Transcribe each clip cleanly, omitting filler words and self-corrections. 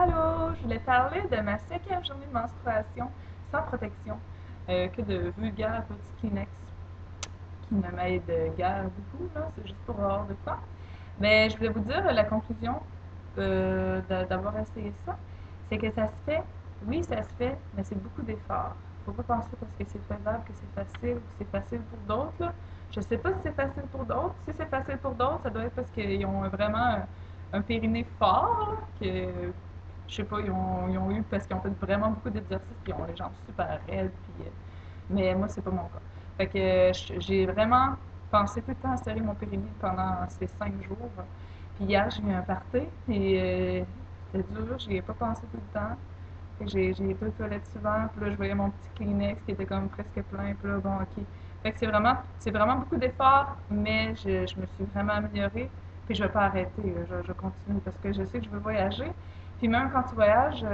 Allô, je voulais parler de ma 5e journée de menstruation sans protection, que de vulgaires petits Kleenex qui ne m'aident guère beaucoup, là, c'est juste pour avoir de quoi. Mais je voulais vous dire la conclusion d'avoir essayé ça, c'est que ça se fait, oui, ça se fait, mais c'est beaucoup d'efforts. Faut pas penser parce que c'est faisable que c'est facile ou que c'est facile pour d'autres, là. Je sais pas si c'est facile pour d'autres. Si c'est facile pour d'autres, ça doit être parce qu'ils ont vraiment un périnée fort, là, que je sais pas, ils ont eu parce qu'ils ont fait vraiment beaucoup d'exercices, puis ils ont les jambes super raides, puis, mais moi, c'est pas mon cas. Fait que j'ai vraiment pensé tout le temps à serrer mon périnée pendant ces 5 jours. Puis hier, j'ai eu un party, et c'était dur, j'y ai pas pensé tout le temps. Fait que j'ai été aux toilettes souvent, puis là, je voyais mon petit Kleenex qui était comme presque plein, puis là, bon, ok. Fait que c'est vraiment beaucoup d'efforts, mais je me suis vraiment améliorée, puis je vais pas arrêter, je continue parce que je sais que je veux voyager. Puis même quand tu voyages,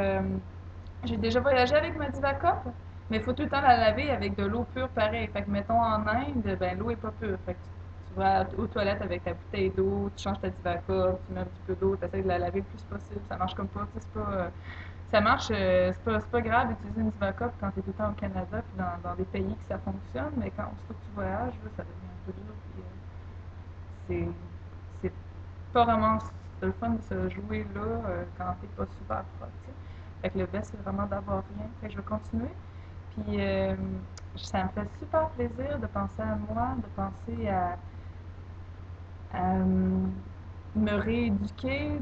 j'ai déjà voyagé avec ma Divacup, mais il faut tout le temps la laver avec de l'eau pure pareil. Fait que mettons en Inde, ben l'eau est pas pure. Fait que tu vas aux toilettes avec ta bouteille d'eau, tu changes ta Divacup, tu mets un petit peu d'eau, tu essaies de la laver le plus possible. Ça marche comme pas, tu sais, c'est pas. Ça marche, c'est pas grave d'utiliser une Divacup quand tu es tout le temps au Canada puis dans des pays que ça fonctionne, mais quand aussitôt que tu voyages, là, ça devient un peu dur. Puis, c'est pas vraiment le fun de se jouer là quand t'es pas super propre, tu sais. Fait que le best, c'est vraiment d'avoir rien. Fait que je vais continuer. Puis ça me fait super plaisir de penser à moi, de penser à me rééduquer.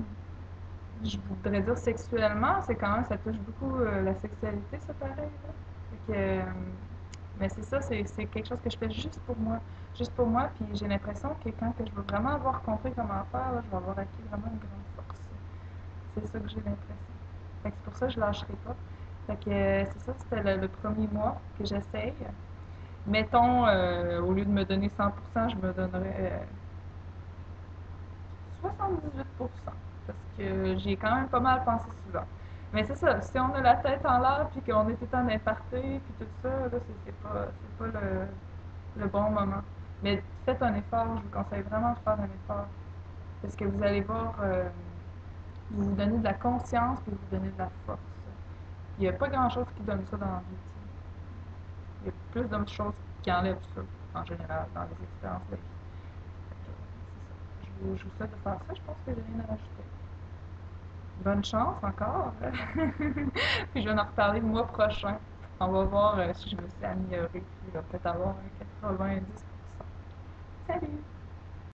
Je voudrais dire sexuellement, c'est quand même, ça touche beaucoup la sexualité, ça pareil, là. Fait que, mais c'est ça, c'est quelque chose que je fais juste pour moi, puis j'ai l'impression que quand que je veux vraiment avoir compris comment faire, là, je vais avoir acquis vraiment une grande force. C'est ça que j'ai l'impression. Fait que c'est pour ça que je lâcherai pas. Fait que c'est ça, c'était le premier mois que j'essaye. Mettons, au lieu de me donner 100%, je me donnerais 78%, parce que j'y ai quand même pas mal pensé souvent. Mais c'est ça, si on a la tête en l'air, puis qu'on est tout le temps d'imparté, puis tout ça, là, c'est pas le bon moment. Mais faites un effort, je vous conseille vraiment de faire un effort. Parce que vous allez voir, vous vous donnez de la conscience, puis vous donnez de la force. Il n'y a pas grand-chose qui donne ça dans la vie, tu sais. Il y a plus de choses qui enlèvent ça, en général, dans les expériences de la vie. Fait que, c'est ça. Je vous souhaite de faire ça, je pense que j'ai rien à rajouter. Bonne chance encore. Puis je vais en reparler le mois prochain. On va voir si je me suis améliorée. Puis il va peut-être avoir un 90%. Salut!